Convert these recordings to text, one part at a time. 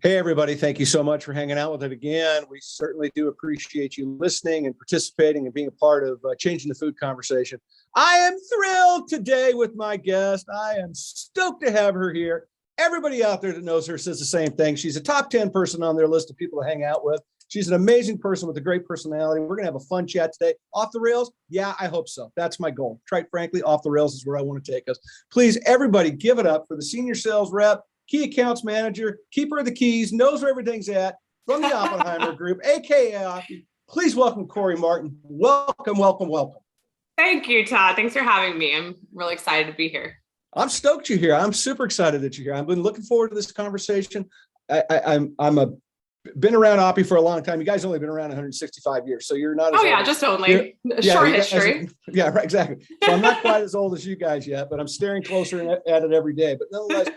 Hey, everybody. Thank you so much for hanging out with it again. We certainly do appreciate you listening and participating and being a part of changing the food conversation. I am thrilled today with my guest. I am stoked to have her here. Everybody out there that knows her says the same thing. She's a top 10 person on their list of people to hang out with. She's an amazing person with a great personality. We're going to have a fun chat today. Off the rails? Yeah, I hope so. That's my goal. Quite frankly, off the rails is where I want to take us. Please, everybody, give it up for the senior sales rep, key accounts manager, keeper of the keys, knows where everything's at from the Oppenheimer Group, aka Oppy. Please welcome Kori Martin. Welcome, welcome, welcome. Thank you, Todd. Thanks for having me. I'm really excited to be here. I'm stoked you're here. I'm super excited that you're here. I've been looking forward to this conversation. Been around Oppy for a long time. You guys only been around 165 years, so you're not. Just only short history. Yeah, right, exactly. So I'm not quite as old as you guys yet, but I'm staring closer at it every day. But nonetheless.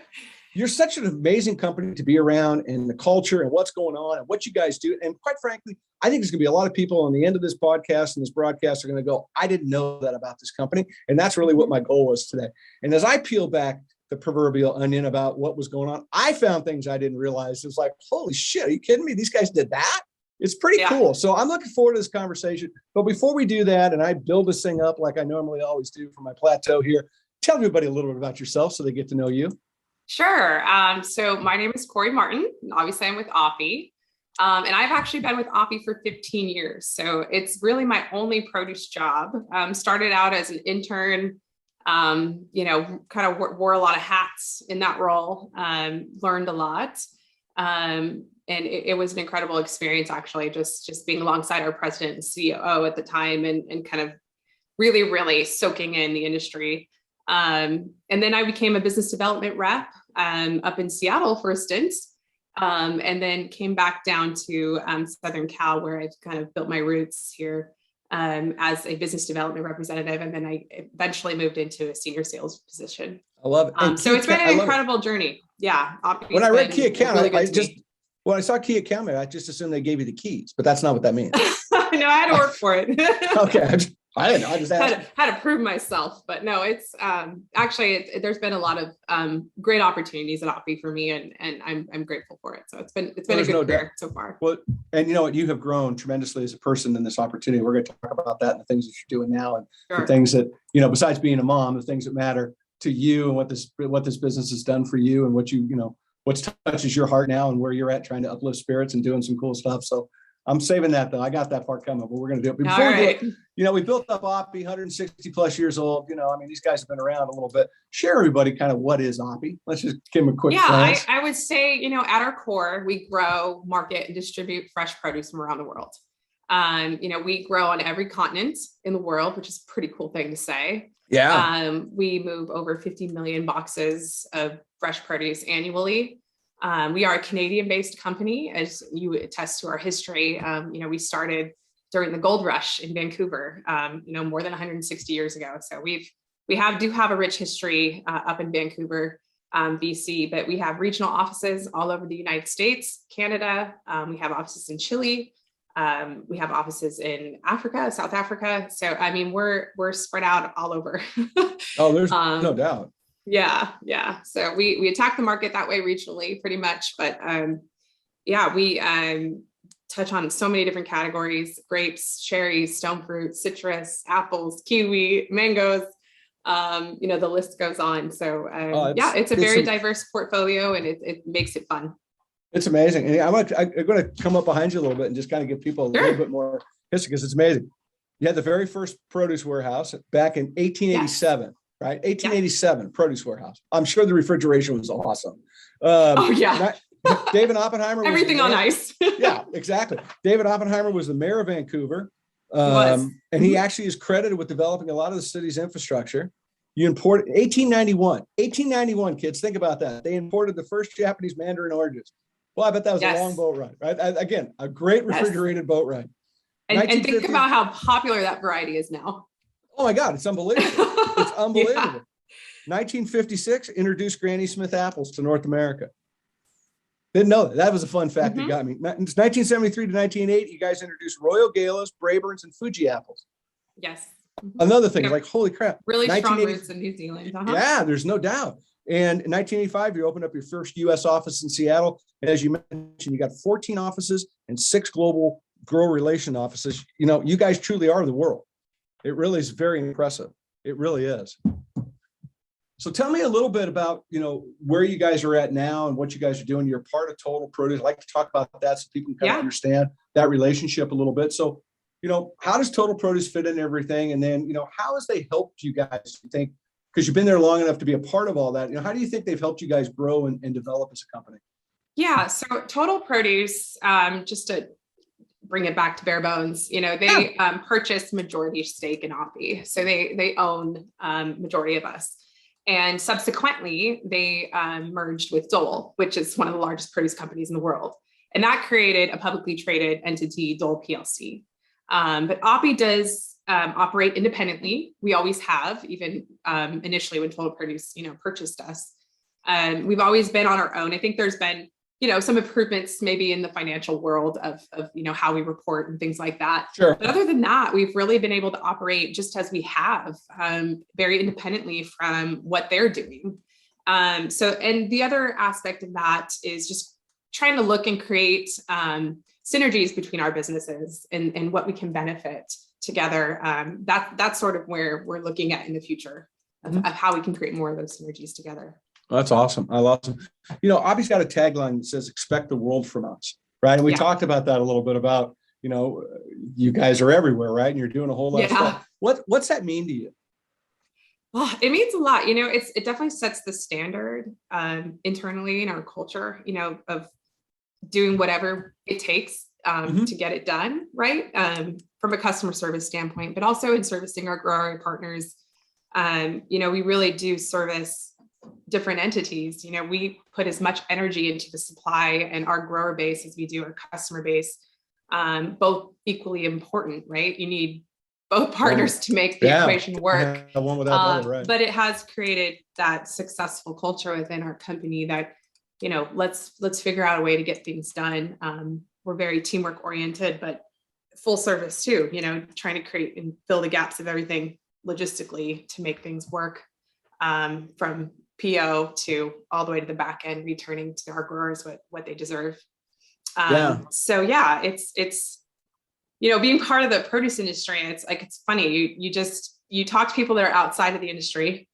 You're such an amazing company to be around, and the culture and what's going on and what you guys do. And quite frankly, I think there's going to be a lot of people on the end of this podcast and this broadcast are going to go, I didn't know that about this company. And that's really what my goal was today. And as I peel back the proverbial onion about what was going on, I found things I didn't realize. It was like, holy shit, are you kidding me? These guys did that? It's pretty cool. So I'm looking forward to this conversation. But before we do that, and I build this thing up like I normally always do from my plateau here, tell everybody a little bit about yourself so they get to know you. Sure. So my name is Kori Martin. Obviously, I'm with Oppy. And I've actually been with Oppy for 15 years. So it's really my only produce job. Started out as an intern, kind of wore a lot of hats in that role, learned a lot. And it was an incredible experience, actually, just being alongside our president and COO at the time and kind of really, really soaking in the industry. And then I became a business development rep up in Seattle for a stint, and then came back down to Southern Cal, where I've kind of built my roots here as a business development representative. And then I eventually moved into a senior sales position. I love it. So it's been an incredible journey. Yeah. When I read key account, when I saw key account, I just assumed they gave you the keys, but that's not what that means. No, I had to work for it. Okay. I didn't know. I just had to prove myself, but no, it's actually there's been a lot of great opportunities at Oppy for me, and I'm grateful for it. So it's been a good career so far. Well, and you know what, you have grown tremendously as a person in this opportunity. We're going to talk about that and the things that you're doing now, and the things that besides being a mom, the things that matter to you and what this business has done for you, and what what touches your heart now, and where you're at trying to uplift spirits and doing some cool stuff. So I'm saving that though. I got that part coming, but we're going to do it. Before we do it, we built up Oppy, 160 plus years old. These guys have been around a little bit. Share everybody kind of what is Oppy. Let's just give them a quick glance. I would say, at our core, we grow, market, and distribute fresh produce from around the world. We grow on every continent in the world, which is a pretty cool thing to say. Yeah. We move over 50 million boxes of fresh produce annually. We are a Canadian-based company, as you attest to our history. We started during the gold rush in Vancouver, more than 160 years ago. So we do have a rich history up in Vancouver, BC, but we have regional offices all over the United States, Canada. We have offices in Chile. We have offices in Africa, South Africa. So, we're spread out all over. Oh, there's no doubt. Yeah. So we attack the market that way regionally pretty much, but we touch on so many different categories: grapes, cherries, stone fruit, citrus, apples, kiwi, mangoes. The list goes on. So it's a very diverse portfolio, and it makes it fun. It's amazing. And I'm going to come up behind you a little bit and just kind of give people a little bit more history, because it's amazing. You had the very first produce warehouse back in 1887. Yes. Right? 1887 produce warehouse. I'm sure the refrigeration was awesome. David Oppenheimer. Everything on ice. Yeah, exactly. David Oppenheimer was the mayor of Vancouver. And he actually is credited with developing a lot of the city's infrastructure. You imported 1891, kids, think about that. They imported the first Japanese mandarin oranges. Well, I bet that was a long boat ride, right? Again, a great refrigerated boat ride. And think about how popular that variety is now. Oh my God, it's unbelievable. It's unbelievable. 1956, introduced Granny Smith apples to North America. Didn't know that. That was a fun fact that got me. 1973 to 1980, you guys introduced Royal Galas, Braeburns, and Fuji apples. Yes. Another thing, like, holy crap. Really strong roots in New Zealand. Yeah, there's no doubt. And in 1985, you opened up your first U.S. office in Seattle. And as you mentioned, you got 14 offices and 6 global grower relation offices. You guys truly are the world. It really is very impressive. It really is. So tell me a little bit about, where you guys are at now and what you guys are doing. You're part of Total Produce. I'd like to talk about that so people can kind of understand that relationship a little bit. So, how does Total Produce fit in everything? And then, how has they helped you guys, you think, because you've been there long enough to be a part of all that, how do you think they've helped you guys grow and develop as a company? Yeah. So Total Produce, just to bring it back to bare bones, they purchased majority stake in Oppy. So they own majority of us. And subsequently, they merged with Dole, which is one of the largest produce companies in the world. And that created a publicly traded entity, Dole PLC. But Oppy does operate independently. We always have, even initially when Total Produce, purchased us. We've always been on our own. I think there's been, some improvements maybe in the financial world of how we report and things like that. Sure. But other than that, we've really been able to operate just as we have, very independently from what they're doing. And the other aspect of that is just trying to look and create synergies between our businesses and what we can benefit together. That's sort of where we're looking at in the future of how we can create more of those synergies together. Well, that's awesome. I love them. Oppy's got a tagline that says, "Expect the world from us." Right. And we talked about that a little bit about, you guys are everywhere, right? And you're doing a whole lot of stuff. What's that mean to you? Well, it means a lot. It definitely sets the standard internally in our culture, of doing whatever it takes to get it done, right? From a customer service standpoint, but also in servicing our grower partners. We really do service different entities. We put as much energy into the supply and our grower base as we do our customer base, both equally important, right? You need both partners to make the equation work. One without the other, right? But it has created that successful culture within our company that, let's figure out a way to get things done. We're very teamwork oriented, but full service too, trying to create and fill the gaps of everything logistically to make things work, from PO to all the way to the back end, returning to our growers what they deserve. So it's being part of the produce industry. It's funny. You talk to people that are outside of the industry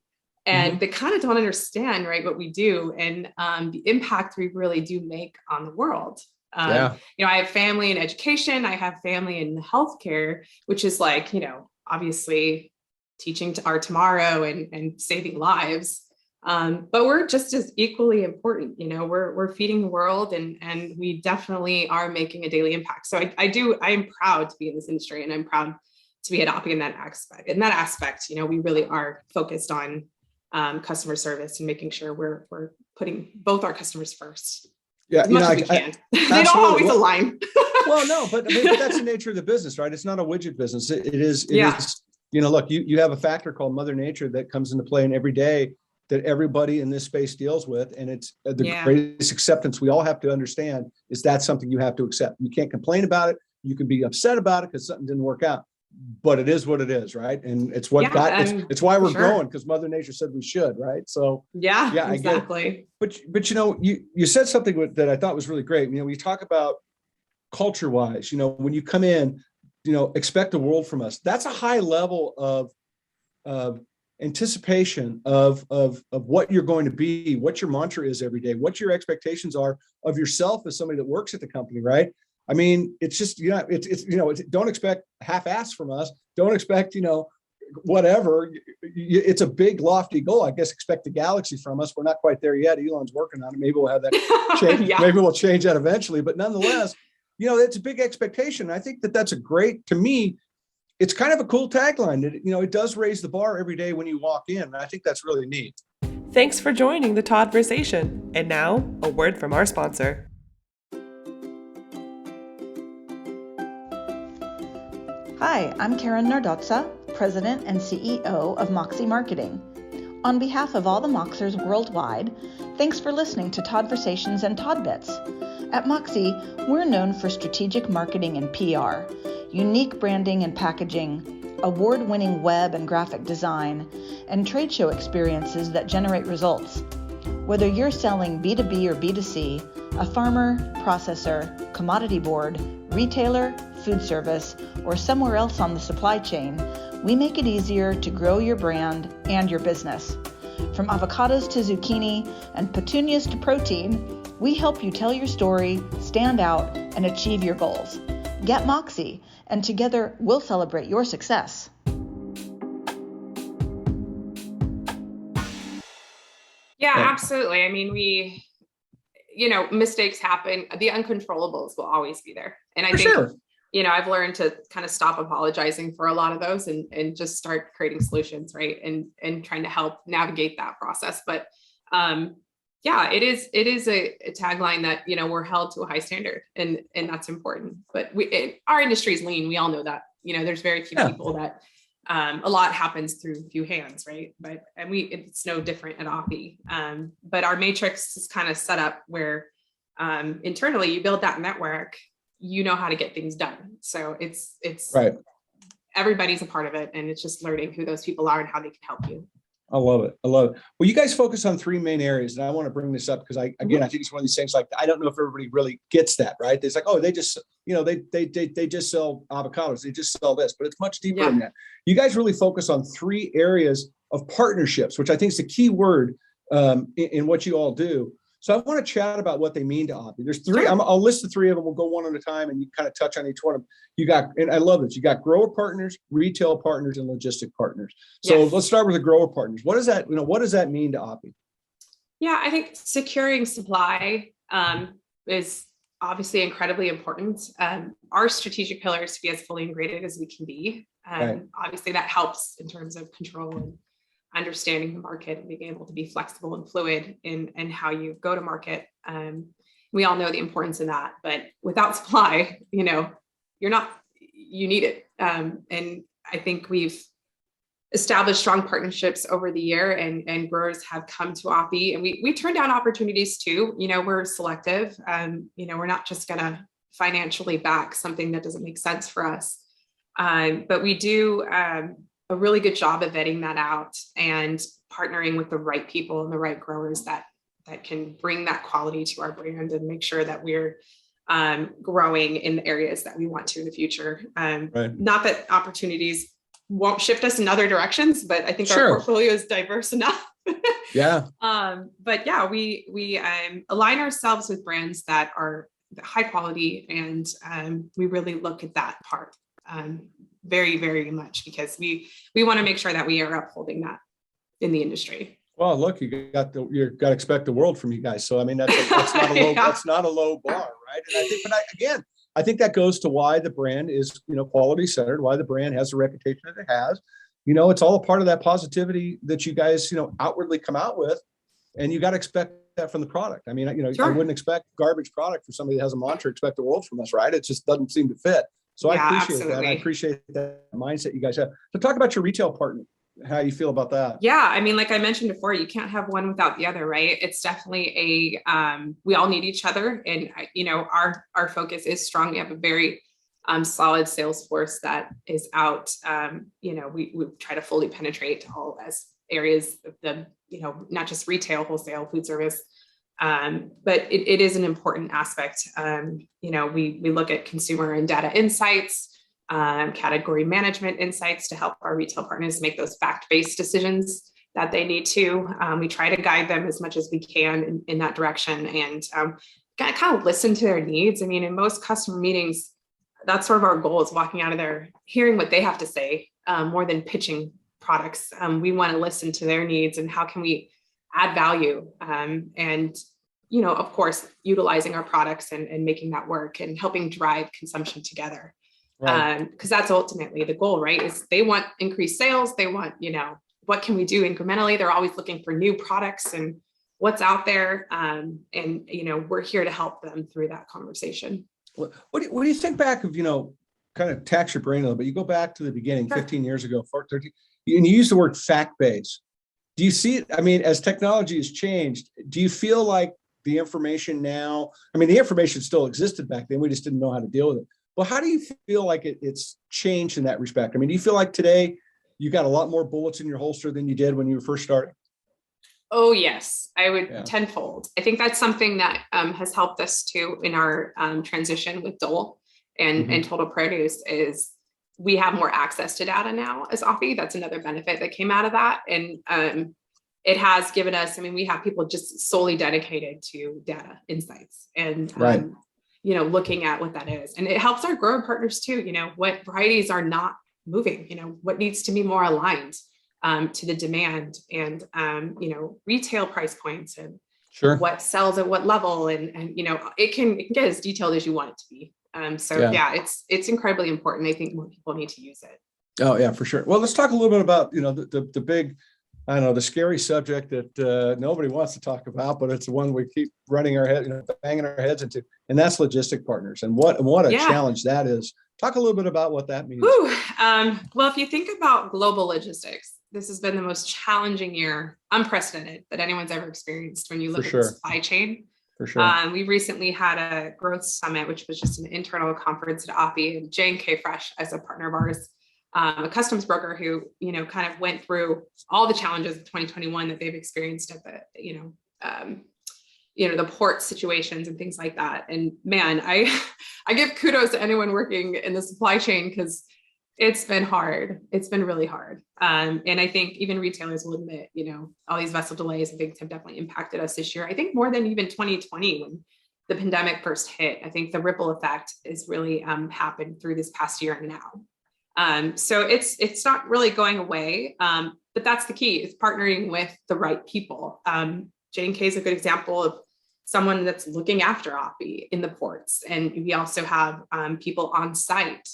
and they kind of don't understand, right, what we do and the impact we really do make on the world. I have family in education. I have family in healthcare, which is obviously teaching to our tomorrow and saving lives. But we're just as equally important, we're feeding the world and we definitely are making a daily impact. So I am proud to be in this industry and I'm proud to be at Oppy in that aspect. In that aspect, we really are focused on customer service and making sure we're putting both our customers first. Yeah, as much as we can. They don't always align. Well, no, but that's the nature of the business, right? It's not a widget business. It is. Look, you have a factor called Mother Nature that comes into play in every day that everybody in this space deals with. And it's the greatest acceptance we all have to understand is that's something you have to accept. You can't complain about it. You can be upset about it because something didn't work out, but it is what it is. Right. And it's what it's why we're growing, because Mother Nature said we should. Right. So exactly. But you said something that I thought was really great. We talk about culture wise, when you come in, expect the world from us. That's a high level of anticipation of what you're going to be, what your mantra is every day, what your expectations are of yourself as somebody that works at the company, right? I mean, it's just, don't expect half-ass from us. Don't expect, whatever. It's a big, lofty goal. I guess expect the galaxy from us. We're not quite there yet. Elon's working on it. Maybe we'll have that change. Maybe we'll change that eventually. But nonetheless, it's a big expectation. I think that's a great, to me, it's kind of a cool tagline. It does raise the bar every day when you walk in. And I think that's really neat. Thanks for joining the Todd-versation. And now, a word from our sponsor. Hi, I'm Karen Nardoza, President and CEO of Moxie Marketing. On behalf of all the Moxers worldwide, thanks for listening to Todd-versations and Todd Bits. At Moxie, we're known for strategic marketing and PR, unique branding and packaging, award-winning web and graphic design, and trade show experiences that generate results. Whether you're selling B2B or B2C, a farmer, processor, commodity board, retailer, food service, or somewhere else on the supply chain, we make it easier to grow your brand and your business. From avocados to zucchini and petunias to protein, we help you tell your story, stand out, and achieve your goals. Get Moxie, and together we'll celebrate your success. Yeah, absolutely. I mean, mistakes happen. The uncontrollables will always be there. And I think, sure. I've learned to kind of stop apologizing for a lot of those and just start creating solutions, right? And trying to help navigate that process. But it is a tagline that, we're held to a high standard and that's important. But our industry is lean. We all know that, there's very few people that a lot happens through a few hands, right? It's no different at Oppy. But our matrix is kind of set up where internally you build that network, you know how to get things done. So it's right. Everybody's a part of it, and it's just learning who those people are and how they can help you. I love it. Well, you guys focus on three main areas, and I want to bring this up because I think it's one of these things. Like, I don't know if everybody really gets that, right? It's like, oh, they just, they just sell avocados, they just sell this, but it's much deeper than that. You guys really focus on three areas of partnerships, which I think is the key word in what you all do. So I want to chat about what they mean to Oppy. There's three. Sure. I'll list the three of them. We'll go one at a time, and you kind of touch on each one of them. You got, and I love this. You got grower partners, retail partners, and logistic partners. So let's start with the grower partners. What does that, what does that mean to Oppy? Yeah, I think securing supply is obviously incredibly important. Our strategic pillar is to be as fully integrated as we can be. Obviously, that helps in terms of control and understanding the market and being able to be flexible and fluid in how you go to market. We all know the importance of that, but without supply, you need it. And I think we've established strong partnerships over the year, and growers have come to Oppy, and we turn down opportunities too. We're selective. We're not just going to financially back something that doesn't make sense for us. But we do a really good job of vetting that out and partnering with the right people and the right growers that can bring that quality to our brand and make sure that we're growing in the areas that we want to in the future. Not that opportunities won't shift us in other directions, but I think our portfolio is diverse enough. We align ourselves with brands that are high quality, and we really look at that part very, very much because we want to make sure that we are upholding that in the industry. Well, look, you got to expect the world from you guys. So I mean, that's not a low that's not a low bar, right? And I think that goes to why the brand is quality centered, why the brand has the reputation that it has. It's all a part of that positivity that you guys outwardly come out with, and you got to expect that from the product. I mean, I wouldn't expect garbage product for somebody that has a mantra, expect the world from us, right? It just doesn't seem to fit. So I appreciate that. I appreciate that mindset you guys have. So talk about your retail partner, how you feel about that. Yeah. I mean, like I mentioned before, you can't have one without the other, right? It's definitely we all need each other. And, our focus is strong. We have a very solid sales force that is out. We try to fully penetrate all as areas of the, not just retail, wholesale, food service. But it is an important aspect. We look at consumer and data insights, category management insights to help our retail partners make those fact-based decisions that they need to. We try to guide them as much as we can in that direction, and kind of listen to their needs. I mean, in most customer meetings, that's sort of our goal, is walking out of there, hearing what they have to say, more than pitching products. We want to listen to their needs and how can we add value, and of course, utilizing our products and making that work and helping drive consumption together. Because that's ultimately the goal, right? Is they want increased sales. They want, what can we do incrementally? They're always looking for new products and what's out there. And we're here to help them through that conversation. What do you think back of, kind of tax your brain a little bit? You go back to the beginning, 15 years ago, 13, and you use the word fact-based. Do you see it? I mean, as technology has changed, do you feel like the information now, I mean, the information still existed back then, we just didn't know how to deal with it. Well, how do you feel like it's changed in that respect? I mean, do you feel like today you got a lot more bullets in your holster than you did when you were first starting? Oh, yes, I would Yeah. tenfold. I think that's something that has helped us too in our transition with Dole and Total Produce is we have more access to data now as Oppy. That's another benefit that came out of that. And it has given us, I mean, we have people just solely dedicated to data insights and, Right. Looking at what that is. And it helps our grower partners too, what varieties are not moving, what needs to be more aligned to the demand and, retail price points and Sure. what sells at what level. And it can get as detailed as you want it to be. It's incredibly important. I think more people need to use it. Oh yeah, for sure. Well, let's talk a little bit about, the big, I don't know, the scary subject that nobody wants to talk about, but it's the one we keep running our head, banging our heads into, and that's logistic partners. And what a challenge that is. Talk a little bit about what that means. Well, if you think about global logistics, this has been the most challenging year, unprecedented, that anyone's ever experienced when you look at the supply chain. For sure. We recently had a growth summit, which was just an internal conference at Oppy, and J&K Fresh as a partner of ours, a customs broker who, kind of went through all the challenges of 2021 that they've experienced at the port situations and things like that. And man, I give kudos to anyone working in the supply chain because it's been hard. It's been really hard. And I think even retailers will admit, all these vessel delays and things have definitely impacted us this year. I think more than even 2020 when the pandemic first hit. I think the ripple effect is really happened through this past year and now. So it's not really going away. But that's the key, is partnering with the right people. J&K is a good example of someone that's looking after Oppy in the ports. And we also have people on site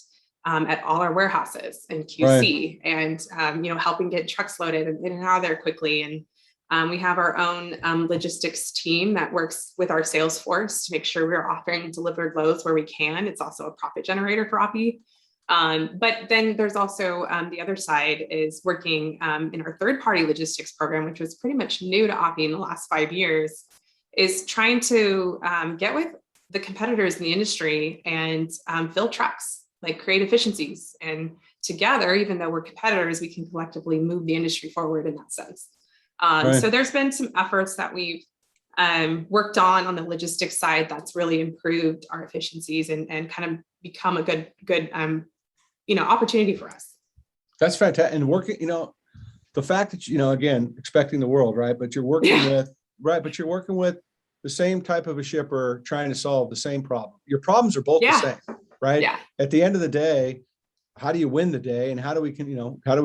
at all our warehouses and QC, right. And, helping get trucks loaded and in and out of there quickly. And we have our own logistics team that works with our sales force to make sure we're offering delivered loads where we can. It's also a profit generator for Oppy. But then there's also the other side is working in our third-party logistics program, which was pretty much new to Oppy in the last 5 years, is trying to get with the competitors in the industry and fill trucks, like create efficiencies. And together, even though we're competitors, we can collectively move the industry forward in that sense. Right. So there's been some efforts that we've worked on the logistics side that's really improved our efficiencies and kind of become a good opportunity for us. That's fantastic. And working, the fact that, again, expecting the world, right? But you're working with the same type of a shipper trying to solve the same problem. Your problems are both the same, right? Yeah. At the end of the day, how do you win the day, and how do we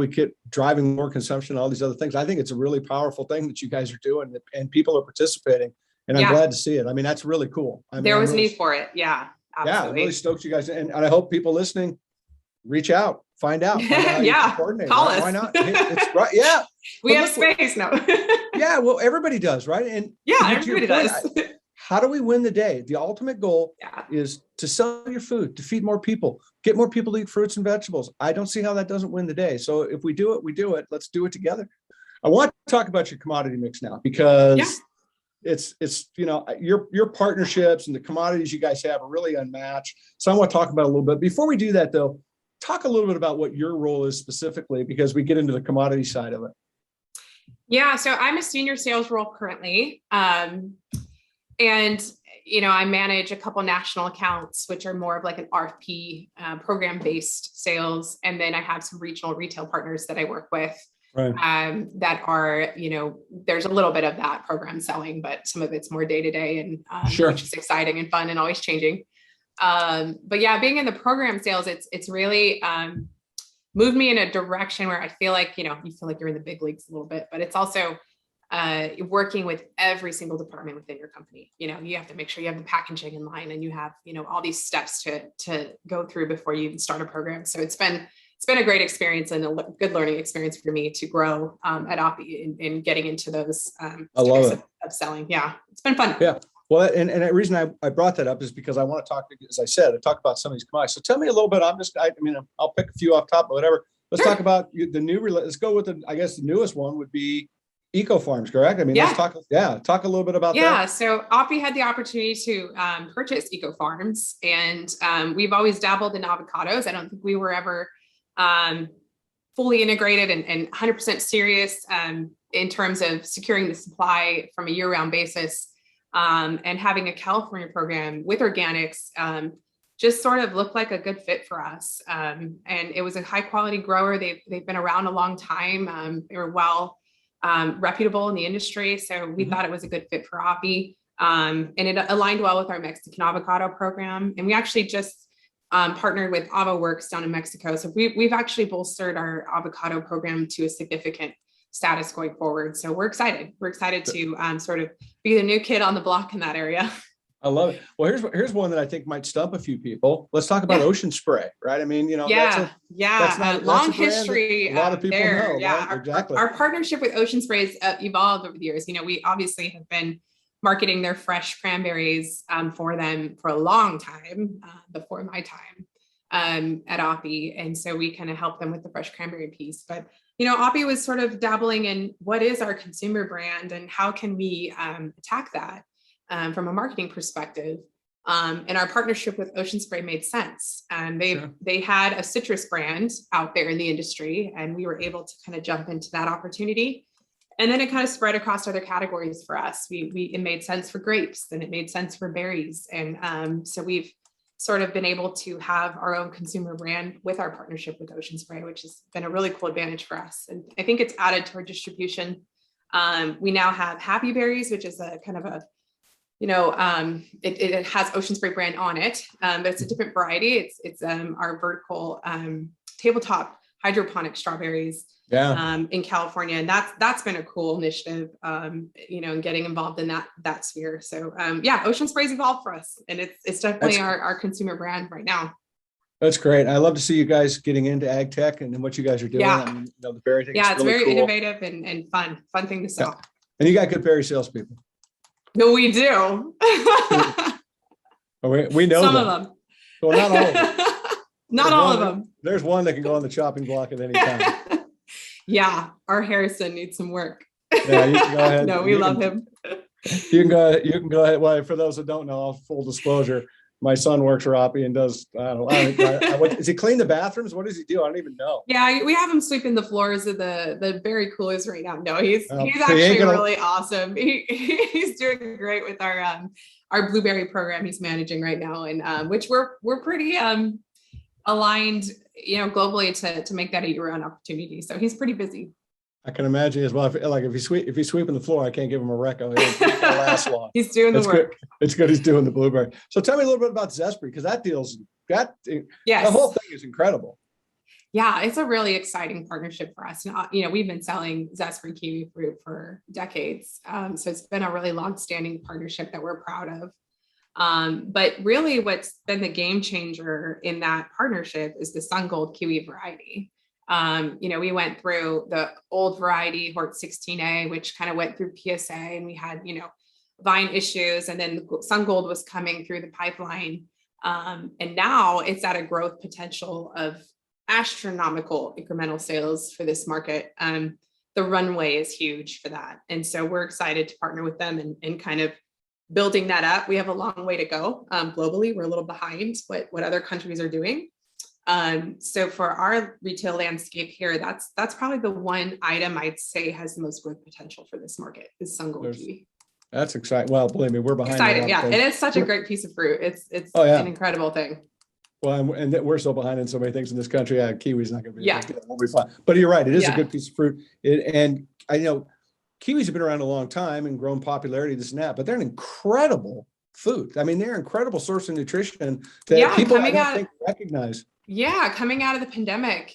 get driving more consumption, all these other things? I think it's a really powerful thing that you guys are doing, and people are participating, and I'm glad to see it. I mean, that's really cool. There was need for it. Yeah. Absolutely. Yeah. I'm really stoked you guys. And I hope people listening reach out, find out. Call us. Why not? It's right. Yeah. We have space now. Yeah. Well, everybody does. Right. And everybody does. How do we win the day? The ultimate goal is to sell your food, to feed more people, get more people to eat fruits and vegetables. I don't see how that doesn't win the day. So if we do it, we do it. Let's do it together. I want to talk about your commodity mix now, because it's your partnerships and the commodities you guys have are really unmatched. So I want to talk about it a little bit. Before we do that, though, talk a little bit about what your role is specifically, because we get into the commodity side of it. Yeah, so I'm a senior sales role currently. And, I manage a couple national accounts, which are more of like an RFP program-based sales. And then I have some regional retail partners that I work with. Right. That are, there's a little bit of that program selling, but some of it's more day-to-day and which is exciting and fun and always changing. But yeah, being in the program sales, it's really moved me in a direction where I feel like, you feel like you're in the big leagues a little bit, but it's also working with every single department within your company. You have to make sure you have the packaging in line, and you have, all these steps to go through before you even start a program. So it's been a great experience and a good learning experience for me to grow at Oppy in getting into those of selling. Yeah, it's been fun. Yeah. Well, and the reason I brought that up is because I want to talk, as I said, about some of these commodities. So tell me a little bit. I'll pick a few off top, but whatever. Let's talk about the new. Let's go with the newest one would be Eco Farms, correct? Let's talk a little bit about that. Yeah, so Oppy had the opportunity to purchase Eco Farms, and we've always dabbled in avocados. I don't think we were ever fully integrated and 100% serious in terms of securing the supply from a year-round basis, and having a California program with organics, just sort of looked like a good fit for us. And it was a high quality grower. They've been around a long time. They were well reputable in the industry. So we thought it was a good fit for Oppy. And it aligned well with our Mexican avocado program. And we actually just partnered with Avo Works down in Mexico. So we've actually bolstered our avocado program to a significant status going forward. So we're excited. We're excited to sort of be the new kid on the block in that area. I love it. Well, here's one that I think might stump a few people. Let's talk about Ocean Spray, right? I mean, that's a long history. A lot of people know. Yeah, right? Exactly. Our partnership with Ocean Spray has evolved over the years. We obviously have been marketing their fresh cranberries for them for a long time, before my time at Oppy. And so we kind of help them with the fresh cranberry piece. But, Oppy was sort of dabbling in what is our consumer brand and how can we attack that from a marketing perspective. And our partnership with Ocean Spray made sense. And they had a citrus brand out there in the industry, and we were able to kind of jump into that opportunity. And then it kind of spread across other categories for us. It made sense for grapes, and it made sense for berries. And so we've sort of been able to have our own consumer brand with our partnership with Ocean Spray, which has been a really cool advantage for us. And I think it's added to our distribution. We now have Happy Berries, which is a kind of a, it has Ocean Spray brand on it, but it's a different variety. It's our vertical tabletop hydroponic strawberries in California. And that's been a cool initiative, and getting involved in that sphere. So Ocean Spray's evolved for us, and it's definitely our consumer brand right now. That's great. I love to see you guys getting into ag tech and what you guys are doing. Yeah. I mean, the berry thing. Yeah, is it's really very cool. innovative and fun thing to sell. Yeah. And you got good berry salespeople. No, we do. We know some them. of them. Well, not all of them. Not all of them. There's one that can go on the chopping block at any time. Yeah, our Harrison needs some work. Yeah, you can go ahead. No, we love him. You can go ahead. Well, for those that don't know, full disclosure, my son works for Oppy and does, does he clean the bathrooms? What does he do? I don't even know. Yeah, we have him sweeping the floors of the berry coolers right now. No, he's so actually really awesome. He's doing great with our blueberry program he's managing right now, and which we're pretty aligned, globally to make that a year-round opportunity. So he's pretty busy. I can imagine as well. If he's sweeping the floor, I can't give him a reco. He's not gonna last long. He's doing the work. Good. It's good he's doing the blueberry. So tell me a little bit about Zespri, because the whole thing is incredible. Yeah, it's a really exciting partnership for us. And, we've been selling Zespri kiwi fruit for decades. So it's been a really long-standing partnership that we're proud of. But really what's been the game changer in that partnership is the Sun Gold kiwi variety. We went through the old variety, Hort 16A, which kind of went through PSA, and we had, vine issues, and then the Sun Gold was coming through the pipeline. And now it's at a growth potential of astronomical incremental sales for this market. The runway is huge for that. And so we're excited to partner with them and kind of building that up. We have a long way to go. Globally, we're a little behind what other countries are doing. So for our retail landscape here, that's probably the one item I'd say has the most growth potential for this market is Sun Gold kiwi. That's exciting. Well, believe me, we're behind. Excited, yeah. And it's such a great piece of fruit. It's an incredible thing. Well, and we're so behind in so many things in this country. Kiwi's not going to be. Yeah, we'll be fine. But you're right; it is a good piece of fruit. And I know kiwis have been around a long time and grown popularity, this and that. But they're an incredible food. I mean, they're an incredible source of nutrition that people I don't think recognize. Yeah, coming out of the pandemic,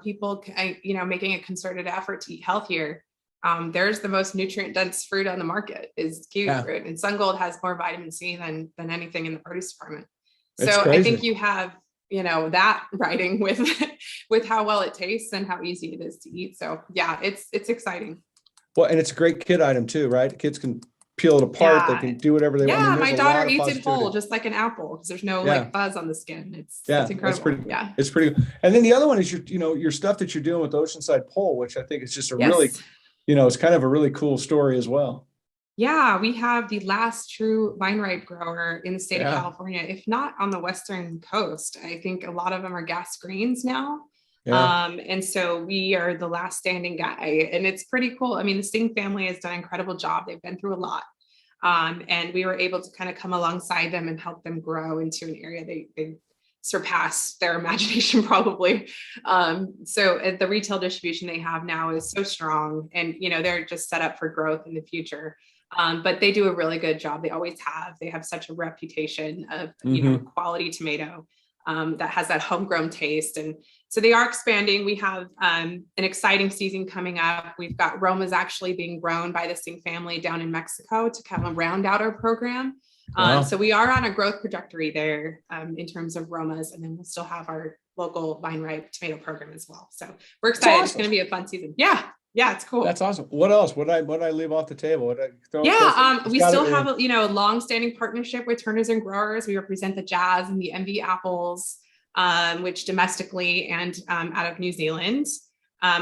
people, making a concerted effort to eat healthier. There's the most nutrient dense fruit on the market is kiwi fruit, and Sun Gold has more vitamin C than anything in the produce department. So I think you have, that writing with how well it tastes and how easy it is to eat. So yeah, it's exciting. Well, and it's a great kid item too, right? Kids can peel it apart. They can do whatever they want. Yeah, my daughter eats it whole, just like an apple, because there's no fuzz on the skin. It's incredible. It's pretty. And then the other one is your stuff that you're doing with Oceanside Pole, which I think is just a really, it's kind of a really cool story as well. Yeah, we have the last true vine ripe grower in the state of California, if not on the Western coast. I think a lot of them are gas greens now. Yeah. And so we are the last standing guy, and it's pretty cool. I mean, the Singh family has done an incredible job. They've been through a lot. And we were able to kind of come alongside them and help them grow into an area they surpass their imagination probably. So the retail distribution they have now is so strong, and they're just set up for growth in the future. But they do a really good job. They always have. They have such a reputation of quality tomato that has that homegrown taste. And so they are expanding. We have an exciting season coming up. We've got Romas actually being grown by the Singh family down in Mexico to kind of round out our program. Wow. So we are on a growth trajectory there in terms of Romas, and then we'll still have our local vine ripe tomato program as well. So we're excited. Awesome. It's going to be a fun season. Yeah, it's cool. That's awesome. What else? What I leave off the table? We still have a long-standing partnership with Turners and Growers. We represent the Jazz and the MV apples, which domestically and out of New Zealand.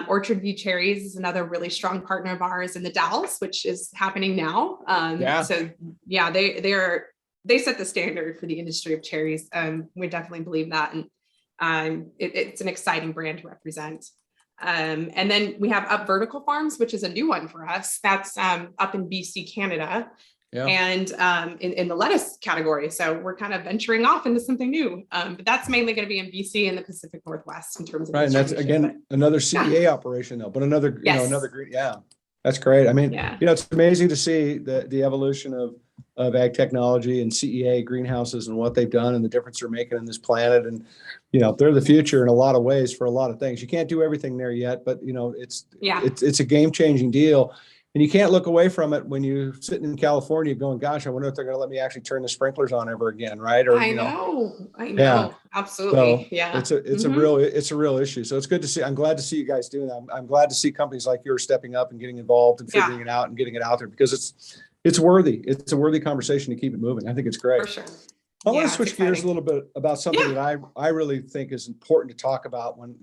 Orchard View Cherries is another really strong partner of ours in the Dalles, which is happening now. So yeah, they set the standard for the industry of cherries. We definitely believe that, and it's an exciting brand to represent. And then we have Up Vertical Farms, which is a new one for us. That's up in BC, Canada, and in the lettuce category. So we're kind of venturing off into something new. But that's mainly going to be in BC and the Pacific Northwest in terms of right. And that's again another CEA operation though, but another another green. Yeah, that's great. I mean, it's amazing to see the evolution of ag technology and CEA greenhouses and what they've done and the difference they're making in this planet. And, they're the future in a lot of ways for a lot of things. You can't do everything there yet, but it's a game changing deal. And you can't look away from it when you're sitting in California going, gosh, I wonder if they're going to let me actually turn the sprinklers on ever again. Right. Or, I know. Yeah. Absolutely. So it's a real issue. So it's good to see. I'm glad to see you guys doing that. I'm glad to see companies like yours stepping up and getting involved and figuring it out and getting it out there, because it's worthy. It's a worthy conversation to keep it moving. I think it's great. For sure. I want to switch gears a little bit about something that I really think is important to talk about when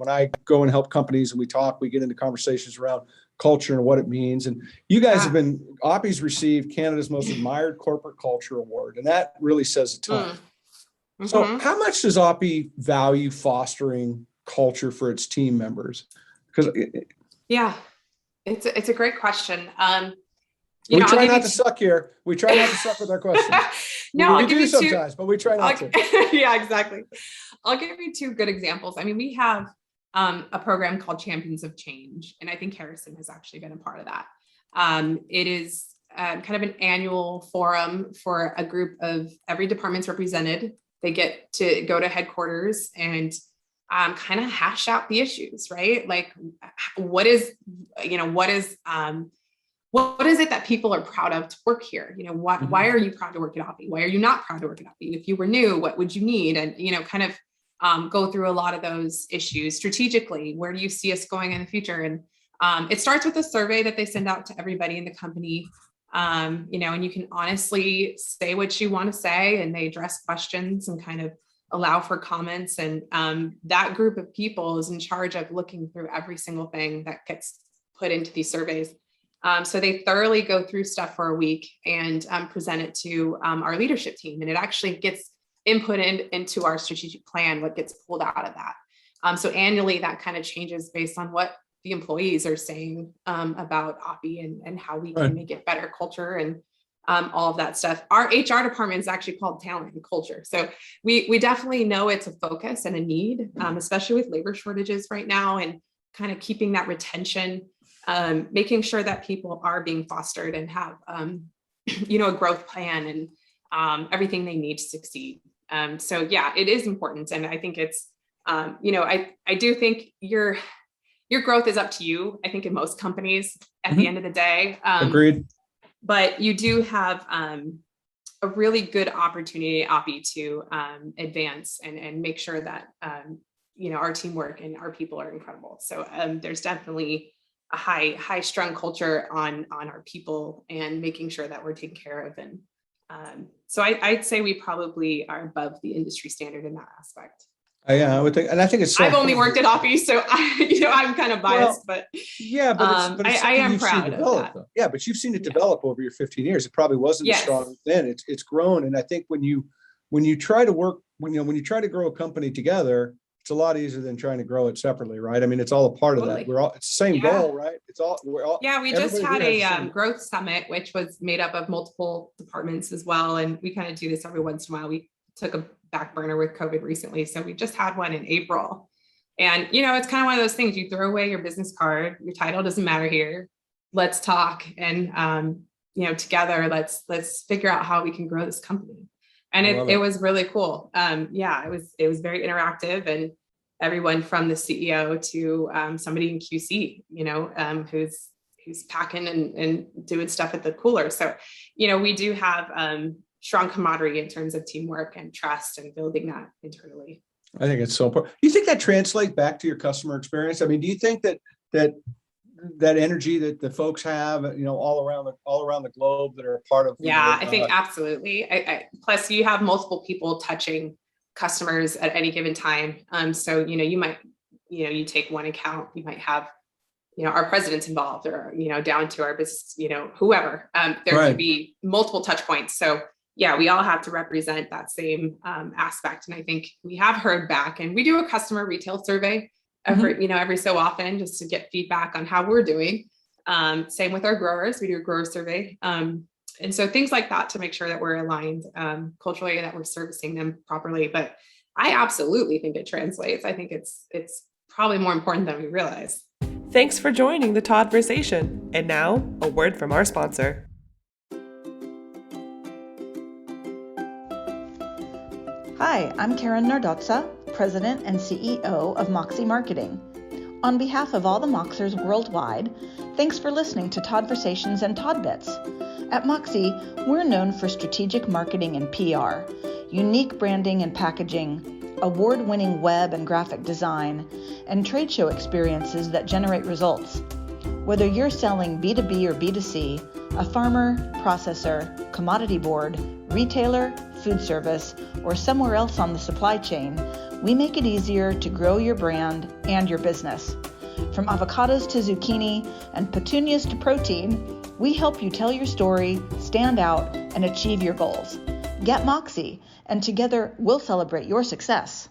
I go and help companies and we get into conversations around culture and what it means. And you guys have been, Oppy's received Canada's Most Admired Corporate Culture Award, and that really says a ton. So how much does Oppy value fostering culture for its team members? Because it's a great question. We try not to suck here. We try not to suck with our questions. No, we do sometimes, but we try not to. Yeah, exactly. I'll give you two good examples. I mean, we have a program called Champions of Change, and I think Harrison has actually been a part of that. It is kind of an annual forum for a group of every department's represented. They get to go to headquarters and kind of hash out the issues, right? Like, what is it that people are proud of to work here? Why are you proud to work at Oppy? Why are you not proud to work at Oppy? If you were new, what would you need? And, kind of go through a lot of those issues strategically. Where do you see us going in the future? And it starts with a survey that they send out to everybody in the company, and you can honestly say what you want to say, and they address questions and kind of allow for comments. And that group of people is in charge of looking through every single thing that gets put into these surveys. So they thoroughly go through stuff for a week and present it to our leadership team. And it actually gets input into our strategic plan, what gets pulled out of that. So annually, that kind of changes based on what the employees are saying about Oppy and how we can make it better culture and all of that stuff. Our HR department is actually called Talent and Culture. So we definitely know it's a focus and a need, especially with labor shortages right now, and kind of keeping that retention, making sure that people are being fostered and have, a growth plan and everything they need to succeed. So yeah, it is important. And I think it's, I do think your growth is up to you. I think in most companies at the end of the day. Agreed. But you do have a really good opportunity at Oppy to advance and make sure that, our teamwork and our people are incredible. So there's definitely a high strung culture on our people and making sure that we're taken care of. And so I'd say we probably are above the industry standard in that aspect. Yeah, I would think, and I think it's. I've only worked at Oppy, so I'm kind of biased, but yeah, but it's I am proud of that. Though. Yeah, but you've seen it develop over your 15 years. It probably wasn't as strong then. It's grown, and I think when you try to work, when you try to grow a company together, it's a lot easier than trying to grow it separately, right? I mean, it's all a part of that. It's the same goal, right? We just had a growth summit, which was made up of multiple departments as well. And we kind of do this every once in a while. We took a back burner with COVID recently. So we just had one in April. And, it's kind of one of those things, you throw away your business card, your title doesn't matter here. Let's talk. And, together, let's figure out how we can grow this company. And it was really cool. It was very interactive, and everyone from the CEO to somebody in QC, who's packing and doing stuff at the cooler. So, we do have strong camaraderie in terms of teamwork and trust and building that internally. I think it's so important. Do you think that translates back to your customer experience? I mean, do you think that energy that the folks have, all around the globe that are a part of? I think absolutely. Plus, you have multiple people touching customers at any given time. So, you might, you take one account, you might have, our president's involved, or, down to our business, whoever, there could be multiple touch points. So we all have to represent that same aspect. And I think we have heard back, and we do a customer retail survey every so often, just to get feedback on how we're doing. Same with our growers, we do a grower survey. And so things like that to make sure that we're aligned culturally, that we're servicing them properly. But I absolutely think it translates. I think it's probably more important than we realize. Thanks for joining the Todd-versation. And now, a word from our sponsor. Hi, I'm Karen Nardoza, President and CEO of Moxie Marketing. On behalf of all the Moxers worldwide, thanks for listening to Todd-versations and Todd Bits. At Moxie, we're known for strategic marketing and PR, unique branding and packaging, award-winning web and graphic design, and trade show experiences that generate results. Whether you're selling B2B or B2C, a farmer, processor, commodity board, retailer, food service, or somewhere else on the supply chain, we make it easier to grow your brand and your business. From avocados to zucchini and petunias to protein, we help you tell your story, stand out, and achieve your goals. Get Moxie, and together we'll celebrate your success.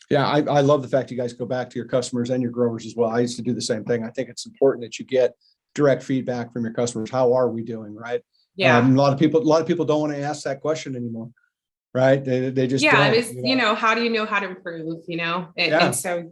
Yeah, I love the fact you guys go back to your customers and your growers as well. I used to do the same thing. I think it's important that you get direct feedback from your customers. How are we doing, right? Yeah. A lot of people don't want to ask that question anymore, right? They just don't, how do you know how to improve? And so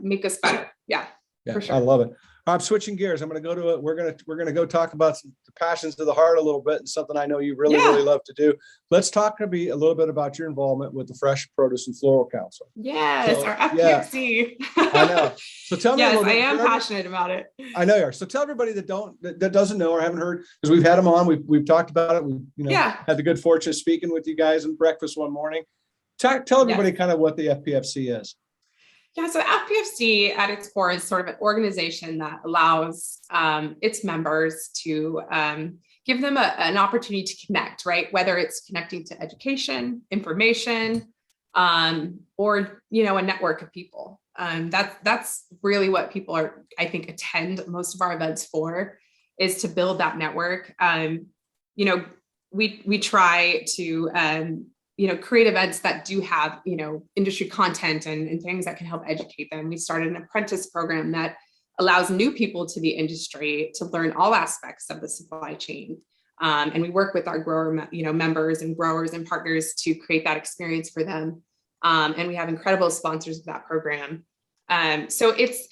make us better. Yeah, for sure. I love it. I'm switching gears. I'm going to go to it. We're going to go talk about the passions of the heart a little bit, and something I know you really love to do. Let's talk a little bit about your involvement with the Fresh Produce and Floral Council. Yes, our FPFC. I know. So tell me. Yes, I am passionate about it. I know you are. So tell everybody that doesn't know or haven't heard, because we've had them on. We've talked about it. We had the good fortune of speaking with you guys in breakfast one morning. Tell everybody kind of what the FPFC is. Yeah, so FPFC at its core is sort of an organization that allows its members to give them an opportunity to connect, right? Whether it's connecting to education, information, or a network of people. That's really what people attend most of our events for, is to build that network. We try to create events that do have, industry content and things that can help educate them. We started an apprentice program that allows new people to the industry to learn all aspects of the supply chain. And we work with our grower, members and growers and partners to create that experience for them. And we have incredible sponsors of that program. So it's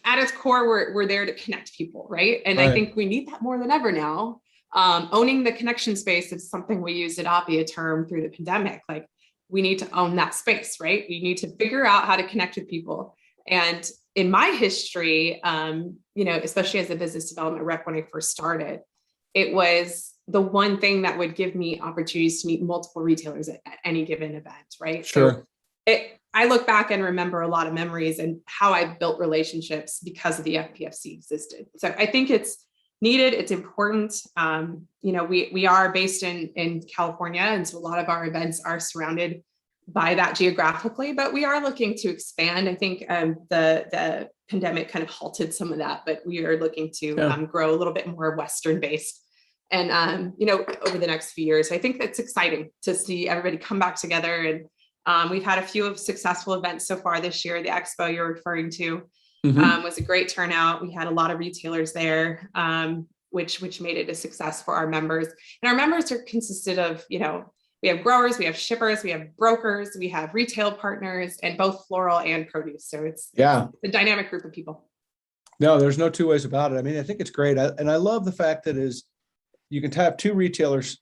at its core, we're there to connect people, right? And I think we need that more than ever now. Owning the connection space is something we used at Oppy, a term through the pandemic. Like, we need to own that space, right? We need to figure out how to connect with people. And in my history, especially as a business development rep when I first started, it was the one thing that would give me opportunities to meet multiple retailers at any given event, right? Sure. So I look back and remember a lot of memories and how I built relationships because of the FPFC existed. So I think it's needed. It's important. We are based in California, and so a lot of our events are surrounded by that geographically, but we are looking to expand. I think the pandemic kind of halted some of that, but we are looking to grow a little bit more Western based. and over the next few years. I think that's exciting to see everybody come back together. And we've had a few successful events so far this year. The expo you're referring to was a great turnout. We had a lot of retailers there, which made it a success for our members. And our members are consisted of, we have growers, we have shippers, we have brokers, we have retail partners, and both floral and produce. So it's a dynamic group of people. No, there's no two ways about it. I mean, I think it's great. And I love the fact that you can have two retailers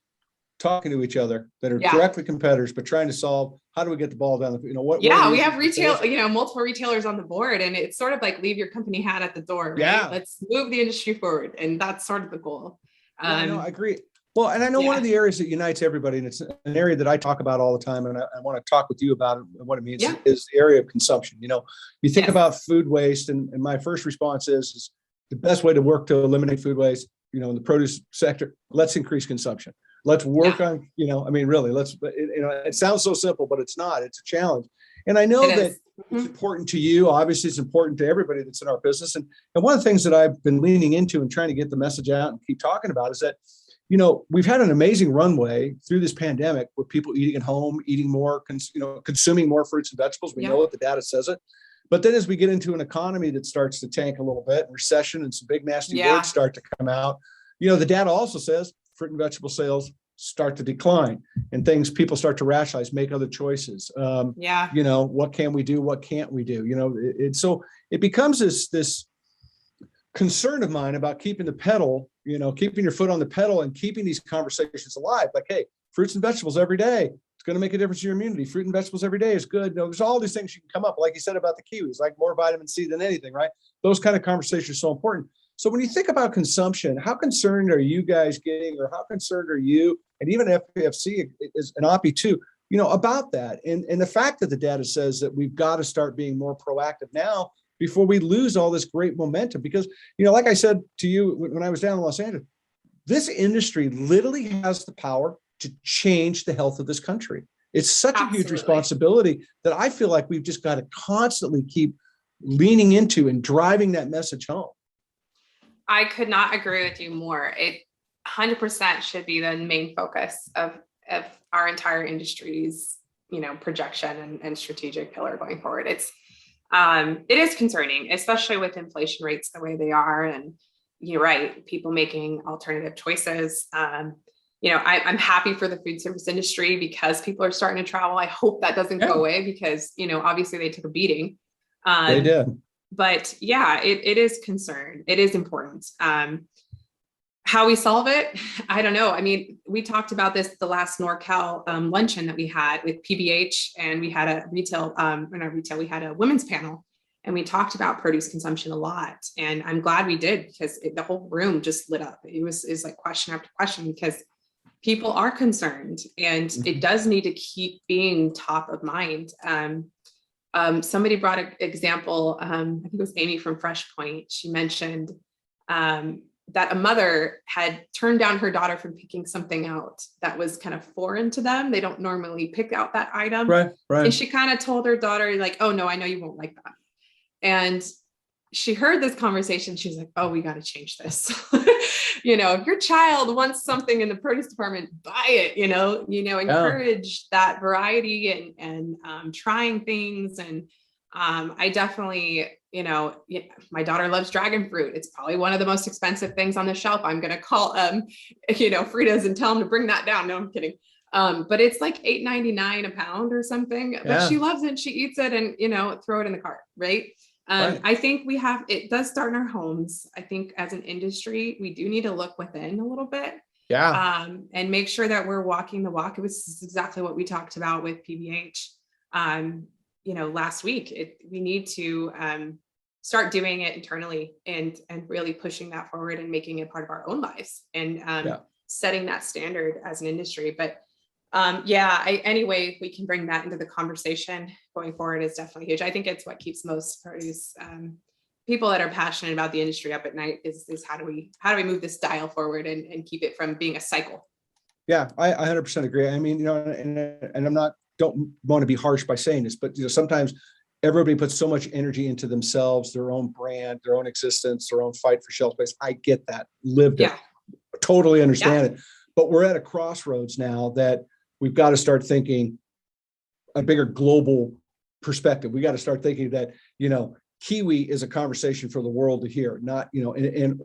talking to each other that are directly competitors, but trying to solve, how do we get the ball down the, we have multiple retailers on the board, and it's sort of like leave your company hat at the door, right? Yeah. Let's move the industry forward. And that's sort of the goal. I agree. Well, and I know one of the areas that unites everybody, and it's an area that I talk about all the time, and I want to talk with you about it, and what it means is the area of consumption. You think about food waste, and my first response is the best way to work to eliminate food waste, in the produce sector, let's increase consumption. Let's work on, really, it sounds so simple, but it's not. It's a challenge. And I know that it's important to you. Obviously, it's important to everybody that's in our business. And one of the things that I've been leaning into and trying to get the message out and keep talking about is that, we've had an amazing runway through this pandemic with people eating at home, eating more, consuming more fruits and vegetables. We know it, the data says it. But then as we get into an economy that starts to tank a little bit, recession and some big nasty words start to come out, the data also says fruit and vegetable sales start to decline, and people start to rationalize, make other choices. What can we do? What can't we do? So it becomes this concern of mine about keeping the pedal, keeping your foot on the pedal and keeping these conversations alive. Like, hey, fruits and vegetables every day, it's going to make a difference in your immunity. Fruit and vegetables every day is good. There's all these things you can come up, like you said about the kiwis, like more vitamin C than anything, right? Those kind of conversations are so important. So when you think about consumption, how concerned are you guys getting, or how concerned are you, and even FAFC is an Oppy too, about that? And the fact that the data says that we've got to start being more proactive now before we lose all this great momentum. Because, like I said to you when I was down in Los Angeles, this industry literally has the power to change the health of this country. It's such a huge responsibility that I feel like we've just got to constantly keep leaning into and driving that message home. I could not agree with you more. It 100% should be the main focus of our entire industry's, projection and strategic pillar going forward. It is concerning, especially with inflation rates the way they are. And you're right, people making alternative choices. I'm happy for the food service industry because people are starting to travel. I hope that doesn't go away because, obviously they took a beating. They did. But it is concern. It is important. How we solve it, I don't know. I mean, we talked about this the last NorCal luncheon that we had with PBH, and we had a we had a women's panel, and we talked about produce consumption a lot. And I'm glad we did, because the whole room just lit up. It was like question after question, because people are concerned, and it does need to keep being top of mind. Somebody brought an example. I think it was Amy from Fresh Point. She mentioned that a mother had turned down her daughter from picking something out that was kind of foreign to them. They don't normally pick out that item. Right. And she kind of told her daughter, like, oh no, I know you won't like that. And she heard this conversation. She's like, oh, we got to change this. If your child wants something in the produce department, buy it, encourage that variety and trying things. And I definitely, my daughter loves dragon fruit. It's probably one of the most expensive things on the shelf. I'm going to call, Frida's and tell them to bring that down. No, I'm kidding. But it's like $8.99 a pound or something, but she loves it. She eats it and, throw it in the cart. Right. Right. I think it does start in our homes. I think as an industry, we do need to look within a little bit. Yeah. And make sure that we're walking the walk. It was exactly what we talked about with PBH. Last week, we need to start doing it internally and really pushing that forward and making it part of our own lives and setting that standard as an industry. But any way we can bring that into the conversation going forward is definitely huge. I think it's what keeps most produce people that are passionate about the industry up at night is how do we move this dial forward and keep it from being a cycle. Yeah, I 100% agree. I mean, and don't want to be harsh by saying this, but sometimes everybody puts so much energy into themselves, their own brand, their own existence, their own fight for shelf space. I get that, lived it. totally understand it. But we're at a crossroads now that we've got to start thinking a bigger global perspective. We got to start thinking that, Kiwi is a conversation for the world to hear, not,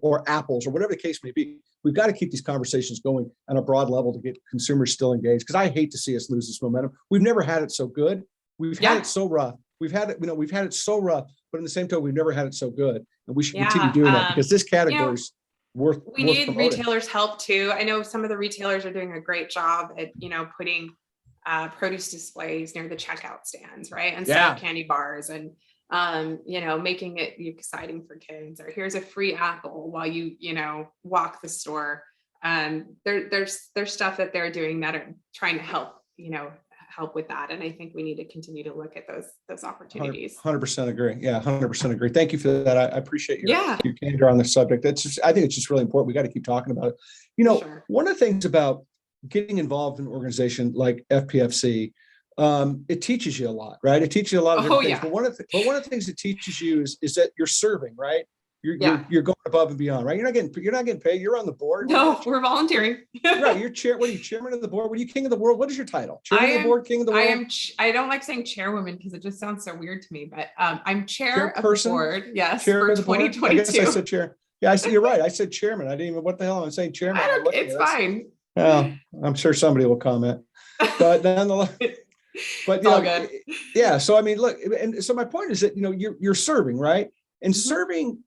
or apples or whatever the case may be. We've got to keep these conversations going on a broad level to get consumers still engaged. Because I hate to see us lose this momentum. We've never had it so good. We've had it so rough. We've had it so rough, but in the same time, we've never had it so good. And we should continue doing that because this category is worth need promoting. Retailers' help too. I know some of the retailers are doing a great job at, putting produce displays near the checkout stands, right? And sell candy bars and, making it exciting for kids, or here's a free apple while you, walk the store. There's stuff that they're doing that are trying to help with that. And I think we need to continue to look at those opportunities. 100% agree. Yeah. 100% agree. Thank you for that. I appreciate your candor on the subject. I think it's just really important. We got to keep talking about it. One of the things about getting involved in an organization like FPFC, it teaches you a lot, right? It teaches you a lot of different things. But one of the things it teaches you is that you're serving, right? You're going above and beyond, right? You're not getting paid. You're on the board. No, we're volunteering. Right. You're what are you, chairman of the board? What are you, king of the world? What is your title? Chairman of the board, king of the world? I don't like saying chairwoman because it just sounds so weird to me, but I'm chair of the board. Yes. Chair for of the 2022. Board? I guess I said chair. Yeah, I see. You're right. I said chairman. I didn't even, what the hell am I saying? Chairman. It's fine. Well, I'm sure somebody will comment, but nonetheless. But all good. Yeah. So I mean, look, and so my point is that you're serving, right? And serving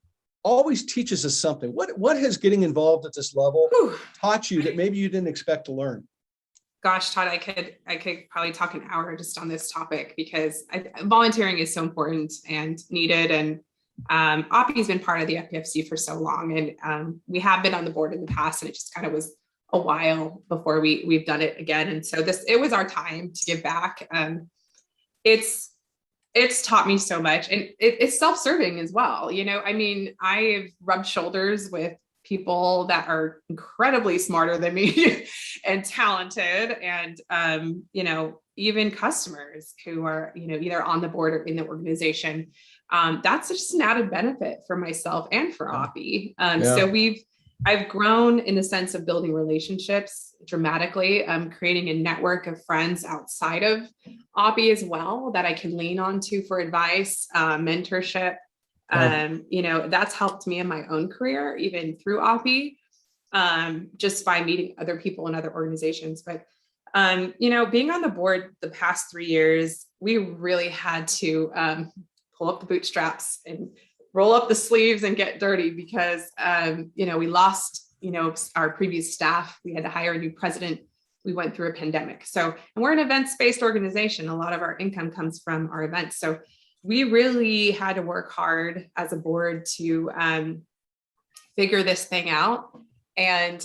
always teaches us something. What has getting involved at this level taught you that maybe you didn't expect to learn? Gosh, Todd, I could probably talk an hour just on this topic because volunteering is so important and needed. And Oppy's been part of the FPFC for so long, and we have been on the board in the past, and it just kind of was a while before we've done it again. And so it was our time to give back. It's taught me so much, and it's self-serving as well. I mean, I've rubbed shoulders with people that are incredibly smarter than me and talented, and, even customers who are, either on the board or in the organization. That's just an added benefit for myself and for Oppy. So I've grown in the sense of building relationships dramatically, creating a network of friends outside of Oppy as well that I can lean on to for advice, mentorship. That's helped me in my own career, even through Oppy, just by meeting other people in other organizations. But, being on the board the past 3 years, we really had to pull up the bootstraps and roll up the sleeves and get dirty because, we lost, our previous staff. We had to hire a new president. We went through a pandemic. And we're an events-based organization. A lot of our income comes from our events. So we really had to work hard as a board to figure this thing out. And,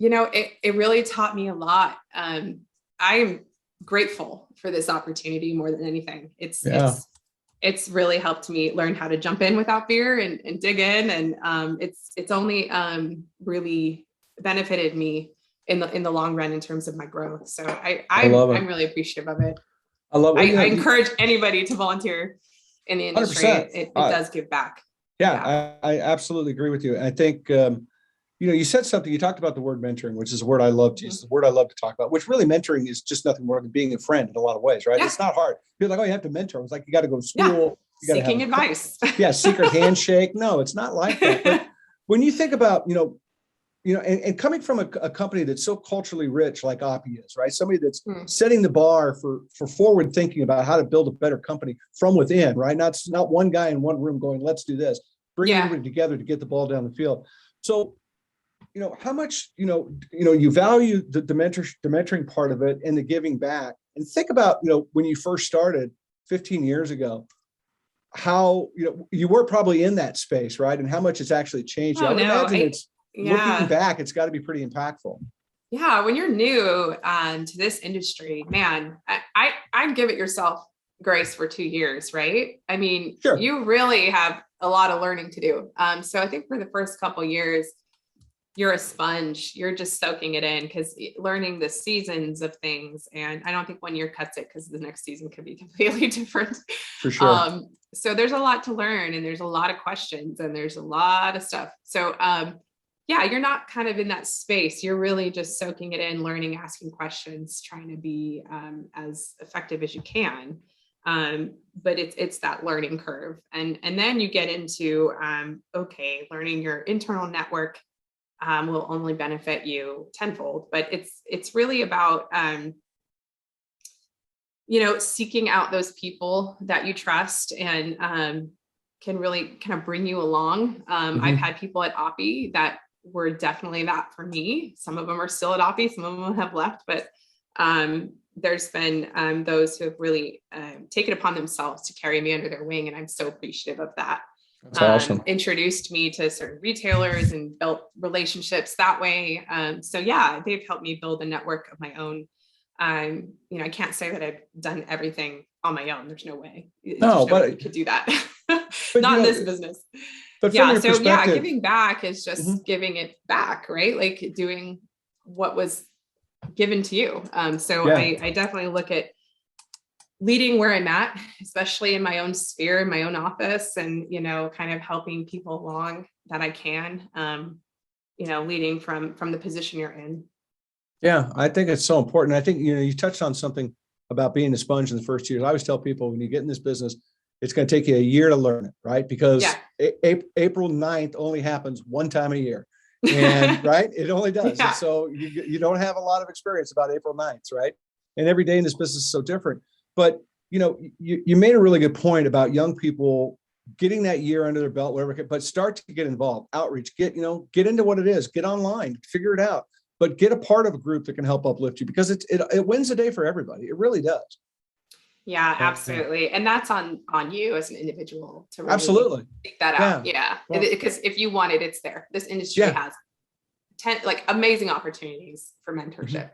it really taught me a lot. I am grateful for this opportunity more than anything. It's really helped me learn how to jump in without fear and dig in. And it's only really benefited me in the long run in terms of my growth. So I'm really appreciative of it. I love it. I encourage anybody to volunteer in the industry. It does give back. Yeah, I absolutely agree with you. I think, you said something, you talked about the word mentoring, which is a word I love to use, it's the word I love to talk about, which really mentoring is just nothing more than being a friend in a lot of ways, right? Yeah. It's not hard. You're like, oh, you have to mentor. It's like, you got to go to school. Yeah. Seeking advice. Secret handshake. No, it's not like that. But when you think about, and coming from a company that's so culturally rich like Oppy is, right? Somebody that's setting the bar for forward thinking about how to build a better company from within, right? Not one guy in one room going, let's do this, bring everybody together to get the ball down the field. So, how much, you value the mentoring part of it and the giving back, and think about, when you first started 15 years ago, how, you were probably in that space, right? And how much it's actually changed. I would imagine looking back, it's got to be pretty impactful. Yeah. When you're new to this industry, man, I'd give it yourself grace for 2 years, right? I mean, You really have a lot of learning to do. So I think for the first couple of years, you're a sponge. You're just soaking it in because learning the seasons of things. And I don't think 1 year cuts it because the next season could be completely different. For sure. So there's a lot to learn, and there's a lot of questions, and there's a lot of stuff. So yeah, you're not kind of in that space. You're really just soaking it in, learning, asking questions, trying to be as effective as you can. But it's that learning curve. And then you get into, okay, learning your internal network will only benefit you tenfold. But it's really about, seeking out those people that you trust and can really kind of bring you along. I've had people at Oppy that were definitely that for me. Some of them are still at Oppy, some of them have left, but there's been those who have really taken upon themselves to carry me under their wing. And I'm so appreciative of that. That's awesome. Introduced me to certain retailers and built relationships that way. So yeah, they've helped me build a network of my own. I can't say that I've done everything on my own. There's no way. No, but you could do that. But, Not in this business. But yeah. So yeah, giving back is just giving it back, right? Like doing what was given to you. I definitely look at leading where I'm at, especially in my own sphere, in my own office, and, kind of helping people along that I can, leading from the position you're in. Yeah, I think it's so important. I think, you touched on something about being a sponge in the first years. I always tell people when you get in this business, it's going to take you a year to learn it, right? Because April 9th only happens one time a year. And right, it only does. And so you don't have a lot of experience about April 9th, right? And every day in this business is so different. But, you made a really good point about young people getting that year under their belt, whatever, but start to get involved, outreach, get into what it is, get online, figure it out, but get a part of a group that can help uplift you, because it wins the day for everybody. It really does. Yeah, absolutely. And that's on you as an individual to really absolutely take that out. Yeah. Because if you want it, it's there. This industry has amazing opportunities for mentorship.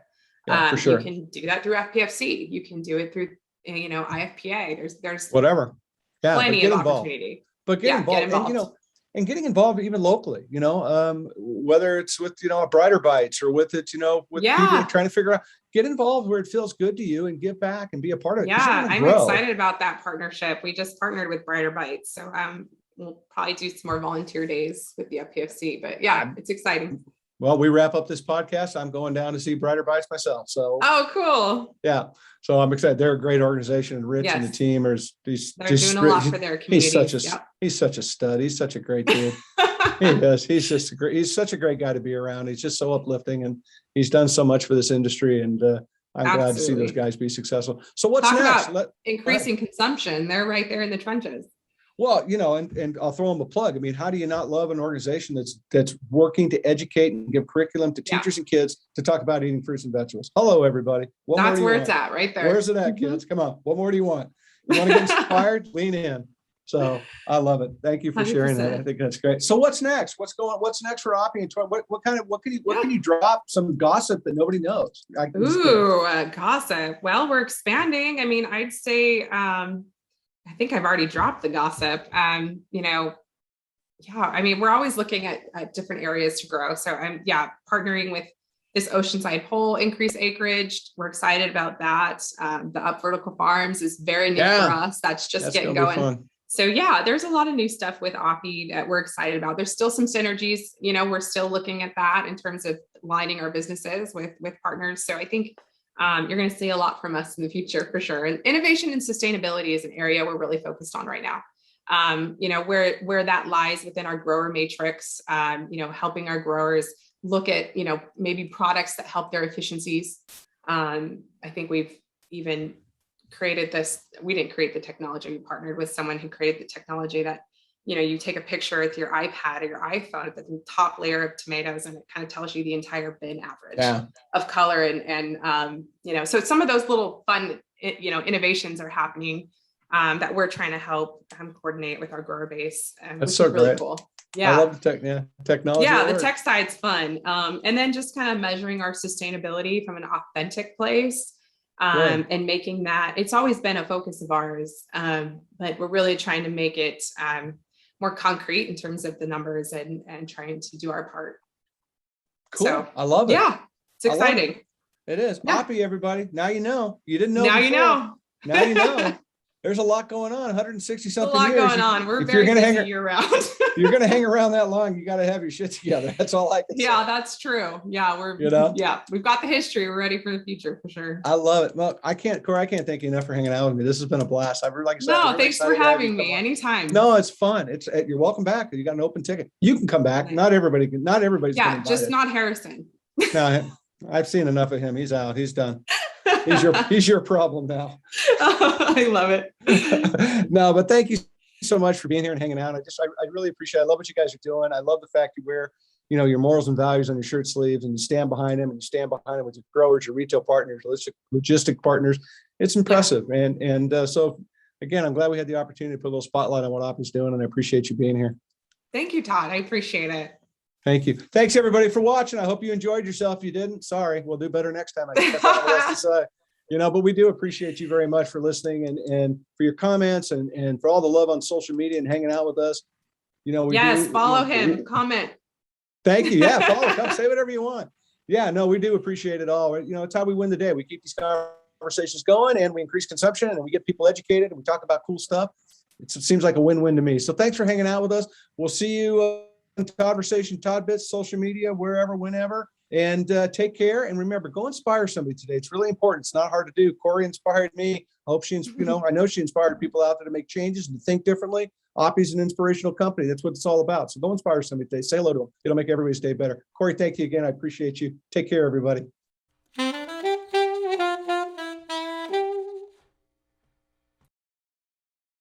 For sure. You can do that through FPFC. You can do it through, IFPA. There's whatever. Yeah. Plenty of opportunity. But get involved. And getting involved even locally, whether it's with, a Brighter Bites or with it, with people trying to figure out, get involved where it feels good to you and give back and be a part of it. Yeah, I'm excited about that partnership. We just partnered with Brighter Bites. So we'll probably do some more volunteer days with the FPFC, but yeah, it's exciting. Well, we wrap up this podcast. I'm going down to see Brighter Bites myself. So, oh, cool. Yeah. So I'm excited. They're a great organization, and Rich and the team they're doing a lot for their community. He's such a stud. He's such a great dude. He is. He's such a great guy to be around. He's just so uplifting, and he's done so much for this industry. And I'm glad to see those guys be successful. So what's next? Increasing consumption. They're right there in the trenches. Well, and I'll throw them a plug. I mean, how do you not love an organization that's working to educate and give curriculum to teachers and kids to talk about eating fruits and vegetables? Hello, everybody. That's where it's at, right there. Where's it at, kids? Come on. What more do you want? You want to get inspired? Lean in. So I love it. Thank you for sharing that. I think that's great. So what's next? What's next for Oppy and Todd? What can you drop some gossip that nobody knows? Gossip. Well, we're expanding. I mean, I'd say, I think I've already dropped the gossip. I mean, we're always looking at different areas to grow. So I'm partnering with this Oceanside Pole, increase acreage. We're excited about that. The Up Vertical Farms is very new for us. That's getting going. So there's a lot of new stuff with Oppy that we're excited about. There's still some synergies, we're still looking at that in terms of aligning our businesses with partners. So I think you're going to see a lot from us in the future for sure. And innovation and sustainability is an area we're really focused on right now. Where that lies within our grower matrix, helping our growers look at, maybe products that help their efficiencies. I think we've even created this. We didn't create the technology. We partnered with someone who created the technology that, you take a picture with your iPad or your iPhone at the top layer of tomatoes, and it kind of tells you the entire bin average of color. And so some of those little fun, innovations are happening that we're trying to help coordinate with our grower base. That's so really cool. Yeah. I love the technology. Yeah, the tech side's fun. And then just kind of measuring our sustainability from an authentic place. And making that, it's always been a focus of ours, but we're really trying to make it more concrete in terms of the numbers and trying to do our part. Cool. So, I love it. Yeah, it's exciting. It is. Yeah. Oppy, everybody. Now you know. You didn't know now before. You know. Now you know. there's a lot going on. 160 something a lot years. going on. We're if very you're gonna busy year round. you're going to hang around that long, you got to have your shit together. That's all I can say. Yeah, that's true. Yeah, we've got the history. We're ready for the future for sure. I love it. Well, Kori, I can't thank you enough for hanging out with me. This has been a blast. Like I said, No, thanks for having me anytime. No, it's fun. You're welcome back. You got an open ticket. You can come back. Not everybody's. Yeah, just not Harrison. No, I've seen enough of him. He's out. He's done. He's your problem now. I love it. No, but thank you so much for being here and hanging out. I really appreciate it. I love what you guys are doing. I love the fact you wear, your morals and values on your shirt sleeves and you stand behind them, and you stand behind them with your growers, your retail partners, logistic partners. It's impressive. Yeah. And so again, I'm glad we had the opportunity to put a little spotlight on what Oppy's doing, and I appreciate you being here. Thank you, Todd. I appreciate it. Thank you. Thanks everybody for watching. I hope you enjoyed yourself. If you didn't, sorry, we'll do better next time. I guess that's all I have to say. But we do appreciate you very much for listening and for your comments and for all the love on social media and hanging out with us. Follow him, comment. Thank you. Yeah, follow, come say whatever you want. Yeah, no, we do appreciate it all. It's how we win the day. We keep these conversations going and we increase consumption and we get people educated and we talk about cool stuff. It seems like a win-win to me. So thanks for hanging out with us. We'll see you on Todd-versation, Todd Bits, social media, wherever, whenever. And take care. And remember, go inspire somebody today. It's really important. It's not hard to do. Kori inspired me. I hope I know she inspired people out there to make changes and to think differently. Oppy's an inspirational company. That's what it's all about. So go inspire somebody today. Say hello to them. It'll make everybody's day better. Kori, thank you again. I appreciate you. Take care, everybody.